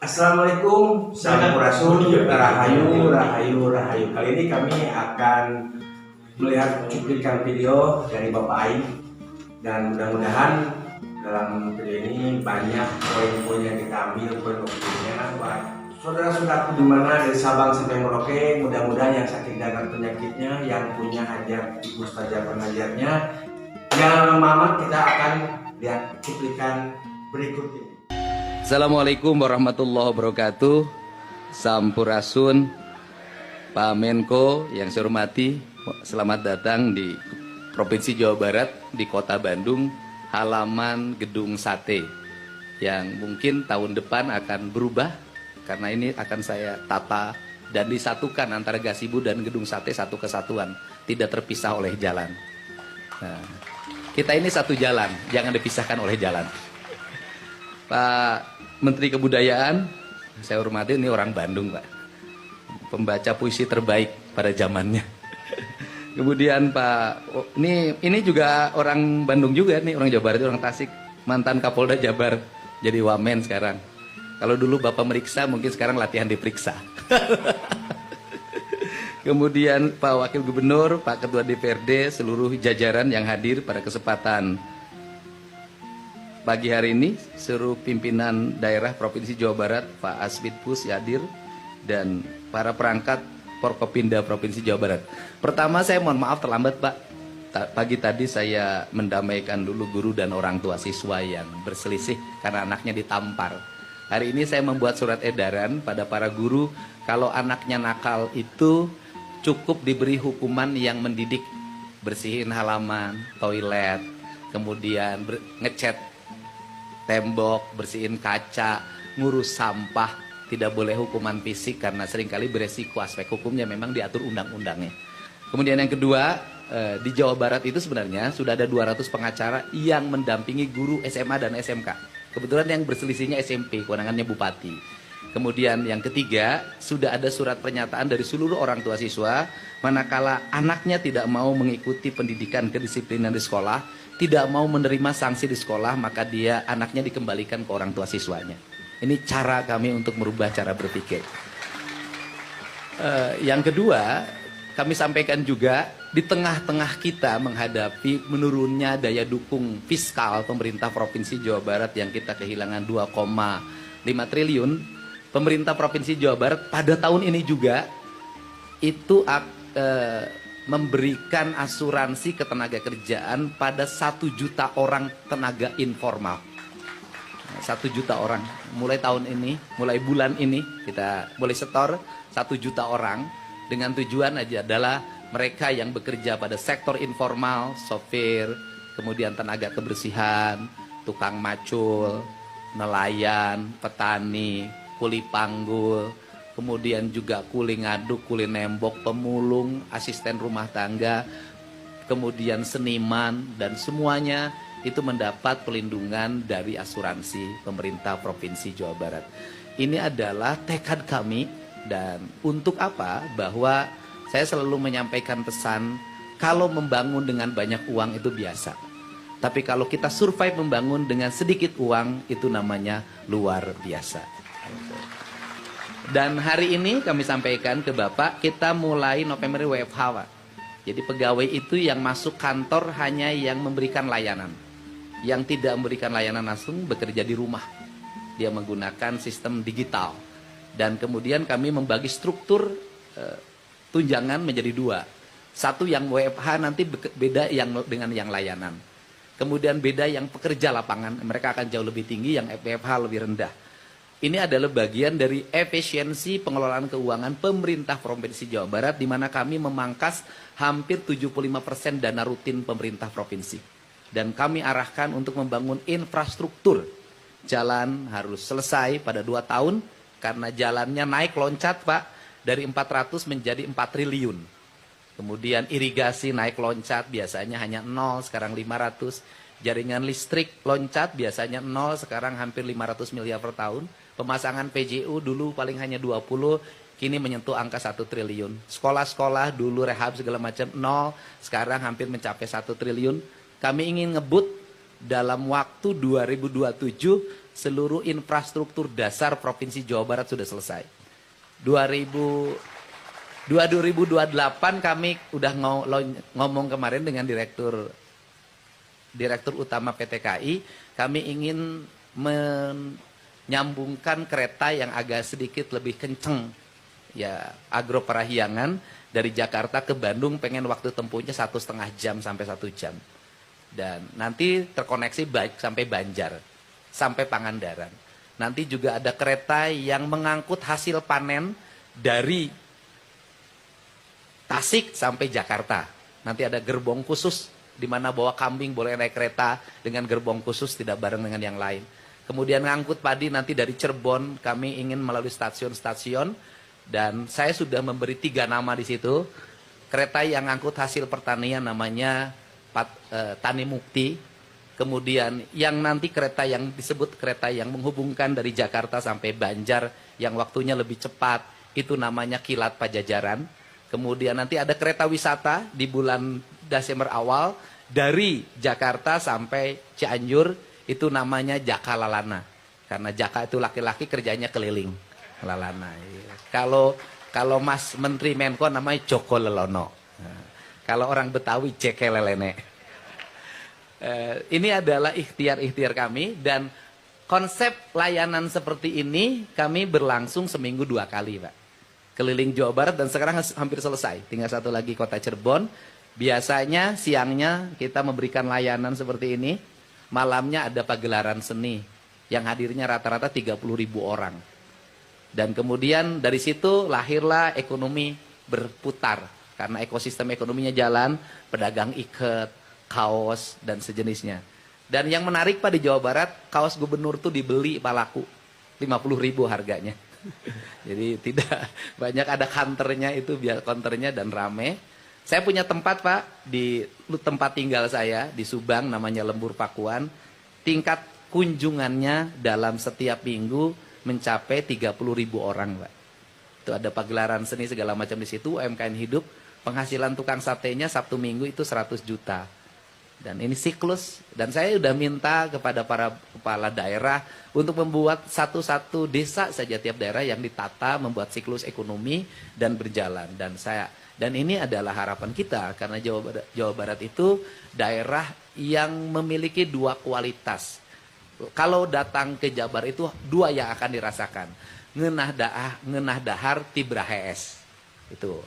Assalamualaikum, Sampurasun, Rahayu, Rahayu, Rahayu. Kali ini kami akan melihat cuplikan video dari Bapak Aing, dan mudah-mudahan dalam video ini banyak poin-poin yang kita ambil, poin-poinnya buat saudara-saudaraku di mana dari Sabang sampai Merauke. Mudah-mudahan yang sakit dan penyakitnya, yang punya hajat di mustajab pengajarnya, jangan lama-lama, kita akan lihat cuplikan berikut ini. Assalamualaikum warahmatullahi wabarakatuh. Sampurasun, Pak Menko yang saya hormati, selamat datang di Provinsi Jawa Barat, di Kota Bandung, halaman Gedung Sate, yang mungkin tahun depan akan berubah karena ini akan saya tata dan disatukan antara Gasibu dan Gedung Sate, satu kesatuan, tidak terpisah oleh jalan. Nah, kita ini satu jalan, jangan dipisahkan oleh jalan. Pak Menteri Kebudayaan, saya hormati, ini orang Bandung, Pak. Pembaca puisi terbaik pada zamannya. Kemudian Pak, ini juga orang Bandung juga nih, orang Jawa Barat, orang Tasik, mantan Kapolda Jabar, jadi wamen sekarang. Kalau dulu Bapak meriksa, mungkin sekarang latihan diperiksa. Kemudian Pak Wakil Gubernur, Pak Ketua DPRD, seluruh jajaran yang hadir pada kesempatan pagi hari ini, seluruh pimpinan daerah Provinsi Jawa Barat, Pak Asbidpus hadir, dan para perangkat Forkopimda Provinsi Jawa Barat. Pertama saya mohon maaf terlambat, Pak. Pagi tadi saya mendamaikan dulu guru dan orang tua siswa yang berselisih karena anaknya ditampar. Hari ini saya membuat surat edaran pada para guru, kalau anaknya nakal itu cukup diberi hukuman yang mendidik. Bersihin halaman, toilet, kemudian ngecat tembok, bersihin kaca, ngurus sampah, tidak boleh hukuman fisik karena seringkali beresiko, aspek hukumnya memang diatur undang-undangnya. Kemudian yang kedua, di Jawa Barat itu sebenarnya sudah ada 200 pengacara yang mendampingi guru SMA dan SMK. Kebetulan yang berselisihnya SMP, kewenangannya Bupati. Kemudian yang ketiga, sudah ada surat pernyataan dari seluruh orang tua siswa, manakala anaknya tidak mau mengikuti pendidikan kedisiplinan di sekolah, tidak mau menerima sanksi di sekolah, maka anaknya dikembalikan ke orang tua siswanya. Ini cara kami untuk merubah cara berpikir. Yang kedua, kami sampaikan juga di tengah-tengah kita menghadapi menurunnya daya dukung fiskal pemerintah Provinsi Jawa Barat yang kita kehilangan 2,5 triliun, pemerintah Provinsi Jawa Barat pada tahun ini juga itu memberikan asuransi ketenaga kerjaan pada 1 juta orang tenaga informal. 1 juta orang. Mulai tahun ini, mulai bulan ini kita boleh setor 1 juta orang, dengan tujuan aja adalah mereka yang bekerja pada sektor informal, sopir, kemudian tenaga kebersihan, tukang macul, nelayan, petani, kuli panggul, kemudian juga kuli ngaduk, kuli nembok, pemulung, asisten rumah tangga, kemudian seniman, dan semuanya itu mendapat pelindungan dari asuransi pemerintah Provinsi Jawa Barat. Ini adalah tekad kami, dan untuk apa? Bahwa saya selalu menyampaikan pesan, kalau membangun dengan banyak uang itu biasa. Tapi kalau kita survive membangun dengan sedikit uang, itu namanya luar biasa. Dan hari ini kami sampaikan ke Bapak, kita mulai November WFH, Pak. Jadi pegawai itu yang masuk kantor hanya yang memberikan layanan. Yang tidak memberikan layanan langsung bekerja di rumah. Dia menggunakan sistem digital. Dan kemudian kami membagi struktur tunjangan menjadi 2. Satu yang WFH nanti beda dengan yang layanan. Kemudian beda yang pekerja lapangan, mereka akan jauh lebih tinggi, yang WFH lebih rendah. Ini adalah bagian dari efisiensi pengelolaan keuangan pemerintah Provinsi Jawa Barat, di mana kami memangkas hampir 75% dana rutin pemerintah provinsi. Dan kami arahkan untuk membangun infrastruktur. Jalan harus selesai pada 2 tahun, karena jalannya naik loncat, Pak, dari 400 menjadi 4 triliun. Kemudian irigasi naik loncat, biasanya hanya 0, sekarang 500. Jaringan listrik loncat, biasanya 0, sekarang hampir 500 miliar per tahun. Pemasangan PJU dulu paling hanya 20, kini menyentuh angka 1 triliun. Sekolah-sekolah dulu rehab segala macam 0, sekarang hampir mencapai 1 triliun. Kami ingin ngebut dalam waktu 2027 seluruh infrastruktur dasar Provinsi Jawa Barat sudah selesai. 2028 kami udah ngomong kemarin dengan Direktur Utama PT KAI, kami ingin menyambungkan kereta yang agak sedikit lebih kenceng, ya Agro Parahyangan dari Jakarta ke Bandung, pengen waktu tempuhnya 1,5 jam sampai 1 jam. Dan nanti terkoneksi baik sampai Banjar, sampai Pangandaran. Nanti juga ada kereta yang mengangkut hasil panen dari Tasik sampai Jakarta. Nanti ada gerbong khusus di mana bawa kambing boleh naik kereta dengan gerbong khusus, tidak bareng dengan yang lain. Kemudian ngangkut padi nanti dari Cirebon, kami ingin melalui stasiun-stasiun, dan saya sudah memberi 3 nama di situ. Kereta yang ngangkut hasil pertanian namanya Tani Mukti. Kemudian yang nanti kereta yang disebut kereta yang menghubungkan dari Jakarta sampai Banjar yang waktunya lebih cepat, itu namanya Kilat Pajajaran. Kemudian nanti ada kereta wisata di bulan Desember awal dari Jakarta sampai Cianjur, itu namanya Jaka Lalana. Karena Jaka itu laki-laki kerjanya keliling. Lalana. Kalau Mas Menteri Menko namanya Joko Lelono. Nah, kalau orang Betawi Jeke Lelene. Ini adalah ikhtiar-ikhtiar kami, dan konsep layanan seperti ini kami berlangsung seminggu 2 kali, Pak. Keliling Jawa Barat, dan sekarang hampir selesai. Tinggal 1 lagi kota Cirebon. Biasanya siangnya kita memberikan layanan seperti ini. Malamnya ada pagelaran seni yang hadirnya rata-rata 30.000 orang. Dan kemudian dari situ lahirlah ekonomi berputar. Karena ekosistem ekonominya jalan, pedagang iket, kaos, dan sejenisnya. Dan yang menarik Pak di Jawa Barat, kaos gubernur tuh dibeli Pak laku. 50.000 harganya. Jadi tidak banyak, ada kantornya itu, biar konternya dan rame. Saya punya tempat Pak, di tempat tinggal saya di Subang namanya Lembur Pakuan. Tingkat kunjungannya dalam setiap minggu mencapai 30.000 orang Pak. Itu ada pagelaran seni segala macam di situ, UMKM hidup. Penghasilan tukang satenya Sabtu Minggu itu 100 juta. Dan ini siklus, dan saya sudah minta kepada para kepala daerah untuk membuat satu-satu desa saja tiap daerah yang ditata, membuat siklus ekonomi dan berjalan. Dan ini adalah harapan kita, karena Jawa Barat itu daerah yang memiliki 2 kualitas. Kalau datang ke Jabar itu 2 yang akan dirasakan. Ngeunah dahar tibrahes. Itu.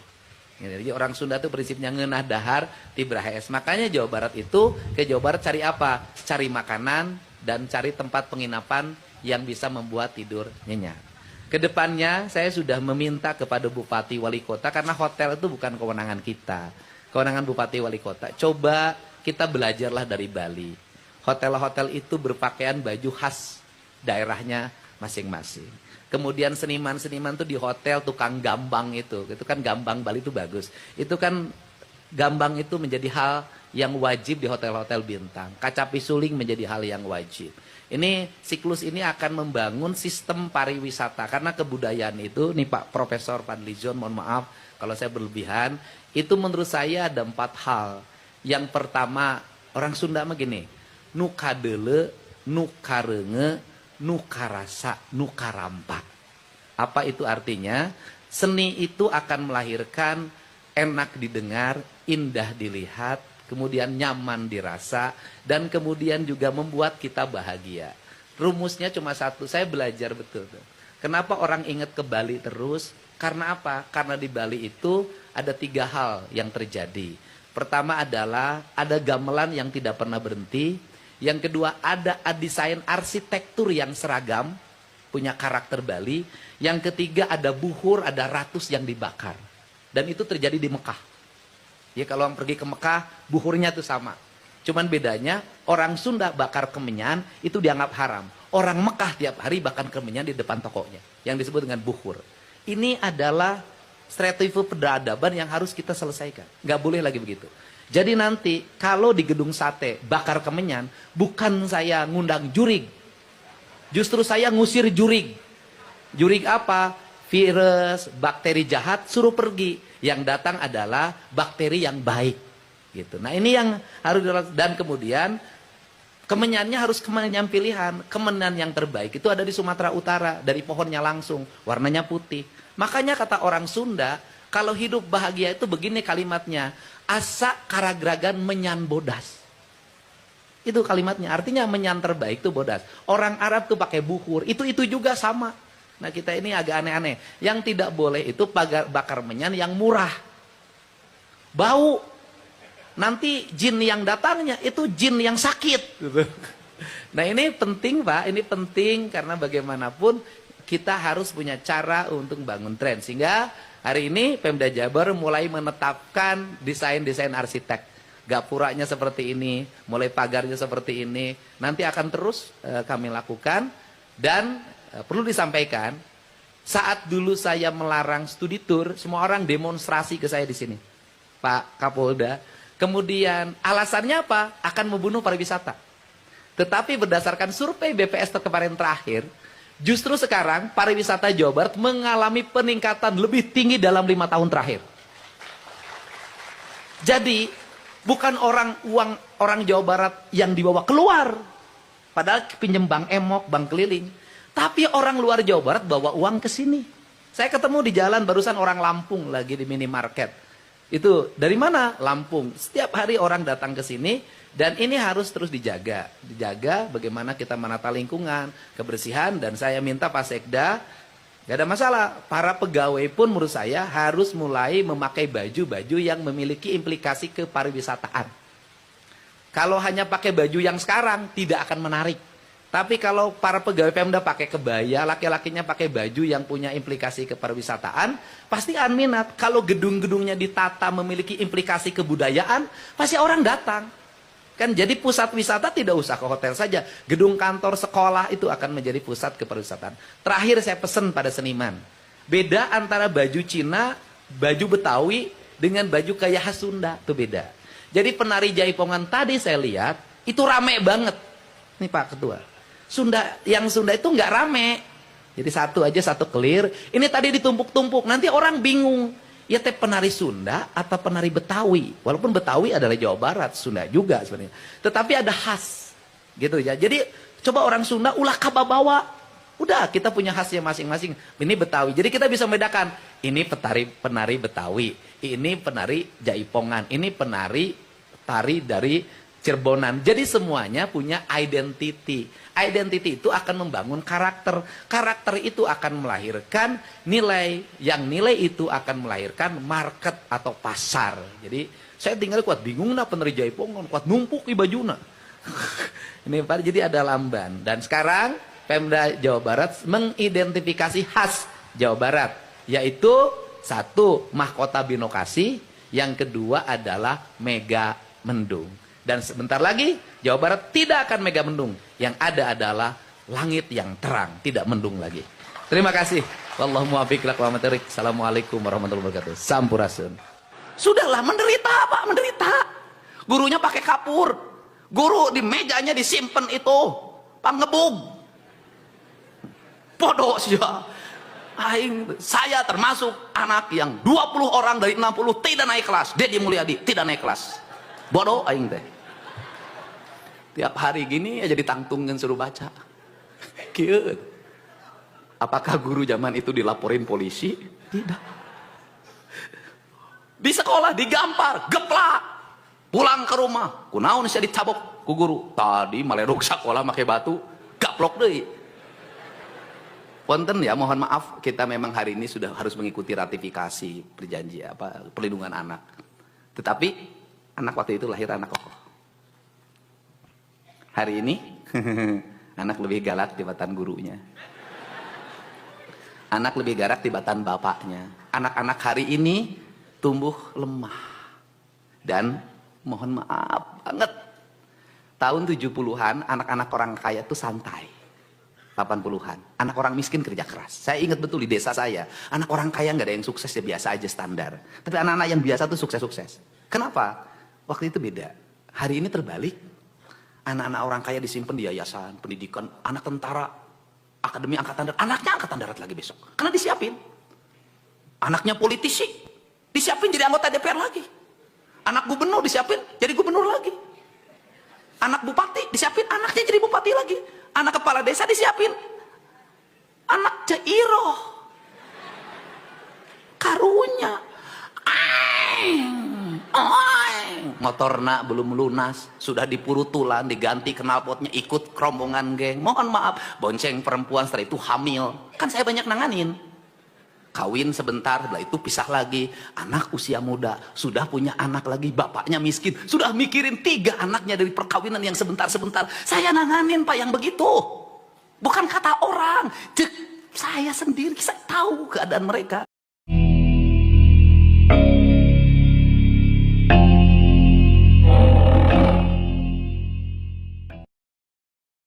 Jadi orang Sunda itu prinsipnya ngeunah dahar tibrahes. Makanya Jawa Barat itu, ke Jawa Barat cari apa? Cari makanan dan cari tempat penginapan yang bisa membuat tidur nyenyak. Kedepannya saya sudah meminta kepada Bupati Wali Kota, karena hotel itu bukan kewenangan kita. Kewenangan Bupati Wali Kota. Coba kita belajarlah dari Bali. Hotel-hotel itu berpakaian baju khas daerahnya masing-masing. Kemudian seniman-seniman tuh di hotel, tukang gambang itu kan gambang Bali itu bagus. Itu kan gambang itu menjadi hal yang wajib di hotel-hotel bintang. Kaca pisuling menjadi hal yang wajib. Ini siklus ini akan membangun sistem pariwisata, karena kebudayaan itu, nih Pak Profesor Fadlizon, mohon maaf kalau saya berlebihan, itu menurut saya ada 4 hal. Yang pertama, orang Sunda mah gini, nukadele, nukarenge, nukarasa, nukarampa. Apa itu artinya? Seni itu akan melahirkan enak didengar, indah dilihat, kemudian nyaman dirasa, dan kemudian juga membuat kita bahagia. Rumusnya cuma 1, saya belajar betul. Kenapa orang ingat ke Bali terus? Karena apa? Karena di Bali itu ada 3 hal yang terjadi. Pertama adalah ada gamelan yang tidak pernah berhenti. Yang kedua, ada desain arsitektur yang seragam, punya karakter Bali. Yang ketiga, ada buhur, ada ratus yang dibakar. Dan itu terjadi di Mekah. Ya, kalau orang pergi ke Mekah, buhurnya itu sama. Cuman bedanya, orang Sunda bakar kemenyan, itu dianggap haram. Orang Mekah tiap hari bakar kemenyan di depan tokonya, yang disebut dengan buhur. Ini adalah strategi peradaban yang harus kita selesaikan. Nggak boleh lagi begitu. Jadi nanti kalau di gedung sate bakar kemenyan, bukan saya ngundang jurig. Justru saya ngusir jurig. Jurig apa? Virus, bakteri jahat suruh pergi. Yang datang adalah bakteri yang baik. Gitu. Nah ini yang harus dilakukan. Dan kemudian Kemenyannya harus kemenyan pilihan. Kemenyan yang terbaik itu ada di Sumatera Utara. Dari pohonnya langsung. Warnanya putih. Makanya kata orang Sunda, kalau hidup bahagia itu begini kalimatnya. Asa karagragan menyan bodas. Itu kalimatnya. Artinya menyan terbaik itu bodas. Orang Arab tuh pakai bukur. Itu juga sama. Nah kita ini agak aneh-aneh. Yang tidak boleh itu bakar menyan yang murah. Bau. Nanti jin yang datangnya itu jin yang sakit. Nah ini penting Pak, ini penting karena bagaimanapun kita harus punya cara untuk bangun tren. Sehingga hari ini Pemda Jabar mulai menetapkan desain-desain arsitek. Gapuranya seperti ini, mulai pagarnya seperti ini. Nanti akan terus kami lakukan. Dan perlu disampaikan, saat dulu saya melarang studi tour, semua orang demonstrasi ke saya di sini. Pak Kapolda. Kemudian alasannya apa? Akan membunuh pariwisata. Tetapi berdasarkan survei BPS kemarin terakhir, justru sekarang pariwisata Jawa Barat mengalami peningkatan lebih tinggi dalam 5 tahun terakhir. Jadi bukan orang Jawa Barat yang dibawa keluar, padahal pinjem bank emok, bank keliling. Tapi orang luar Jawa Barat bawa uang ke sini. Saya ketemu di jalan barusan orang Lampung lagi di minimarket. Itu dari mana? Lampung. Setiap hari orang datang ke sini dan ini harus terus dijaga. Dijaga bagaimana kita menata lingkungan, kebersihan, dan saya minta Pak Sekda, gak ada masalah. Para pegawai pun menurut saya harus mulai memakai baju-baju yang memiliki implikasi ke pariwisataan. Kalau hanya pakai baju yang sekarang tidak akan menarik. Tapi kalau para pegawai Pemda pakai kebaya, laki-lakinya pakai baju yang punya implikasi ke pariwisataan, pasti akan minat. Kalau gedung-gedungnya ditata memiliki implikasi kebudayaan, pasti orang datang. Kan jadi pusat wisata tidak usah ke hotel saja. Gedung kantor, sekolah itu akan menjadi pusat kepariwisataan. Terakhir saya pesan pada seniman. Beda antara baju Cina, baju Betawi dengan baju kayak khas Sunda, itu beda. Jadi penari Jaipongan tadi saya lihat, itu rame banget. Ini Pak Ketua. Yang Sunda itu nggak rame. Jadi satu aja, satu clear. Ini tadi ditumpuk-tumpuk. Nanti orang bingung. Ya teh penari Sunda atau penari Betawi. Walaupun Betawi adalah Jawa Barat, Sunda juga sebenarnya. Tetapi ada khas. Gitu ya. Jadi coba orang Sunda ulah kababawa. Udah kita punya khasnya masing-masing. Ini Betawi. Jadi kita bisa membedakan. Ini penari Betawi. Ini penari Jaipongan. Ini tari dari Cirebonan. Jadi semuanya punya identity. Identity itu akan membangun karakter. Karakter itu akan melahirkan nilai. Yang nilai itu akan melahirkan market atau pasar. Jadi saya tinggal kuat bingung nah penari Jaipongan. Kuat numpuk di bajuna. Ini Pak, jadi ada lamban. Dan sekarang Pemda Jawa Barat mengidentifikasi khas Jawa Barat. Yaitu satu, mahkota binokasi. Yang kedua adalah mega mendung. Dan sebentar lagi Jawa Barat tidak akan mega mendung. Yang ada adalah langit yang terang, tidak mendung lagi. Terima kasih. Wallahu muwaffiq ila aqwamit thoriq. Assalamualaikum warahmatullahi wabarakatuh. Sampurasun. Sudahlah, menderita Pak, menderita. Gurunya pakai kapur. Guru di mejanya disimpan itu pangebug. Bodoh sih ya. Saya termasuk anak yang 20 orang dari 60 tidak naik kelas. Dedi Mulyadi tidak naik kelas. Bodoh aing teh. Tiap hari gini aja ditangtungin suruh baca. Kieu. Apakah guru zaman itu dilaporin polisi? Tidak. Di sekolah digampar, geplak. Pulang ke rumah, kunaon saya dicabok ku guru. Tadi maledog sekolah make batu, gaplok deui. Punten ya, mohon maaf kita memang hari ini sudah harus mengikuti ratifikasi perjanjian perlindungan anak. Tetapi anak waktu itu lahir anak kokoh. Hari ini anak lebih galak tibatan gurunya. Anak lebih galak tibatan bapaknya. Anak-anak hari ini tumbuh lemah. Dan mohon maaf banget. Tahun 70-an anak-anak orang kaya tuh santai. 80-an. Anak orang miskin kerja keras. Saya ingat betul di desa saya. Anak orang kaya nggak ada yang sukses, ya biasa aja standar. Tapi anak-anak yang biasa tuh sukses-sukses. Kenapa? Waktu itu beda. Hari ini terbalik. Anak-anak orang kaya disimpan di yayasan, pendidikan, anak tentara, akademi angkatan darat. Anaknya angkatan darat lagi besok. Karena disiapin. Anaknya politisi, disiapin jadi anggota DPR lagi. Anak gubernur disiapin jadi gubernur lagi. Anak bupati disiapin, anaknya jadi bupati lagi. Anak kepala desa disiapin, anak Cairoh. Karunya. Motorna belum lunas, sudah dipurutulan, diganti knalpotnya, ikut rombongan geng. Mohon maaf, bonceng perempuan, setelah itu hamil. Kan saya banyak nanganin. Kawin sebentar, setelah itu pisah lagi. Anak usia muda, sudah punya anak lagi, bapaknya miskin. Sudah mikirin 3 anaknya dari perkawinan yang sebentar-sebentar. Saya nanganin Pak yang begitu. Bukan kata orang. Saya sendiri, saya tahu keadaan mereka.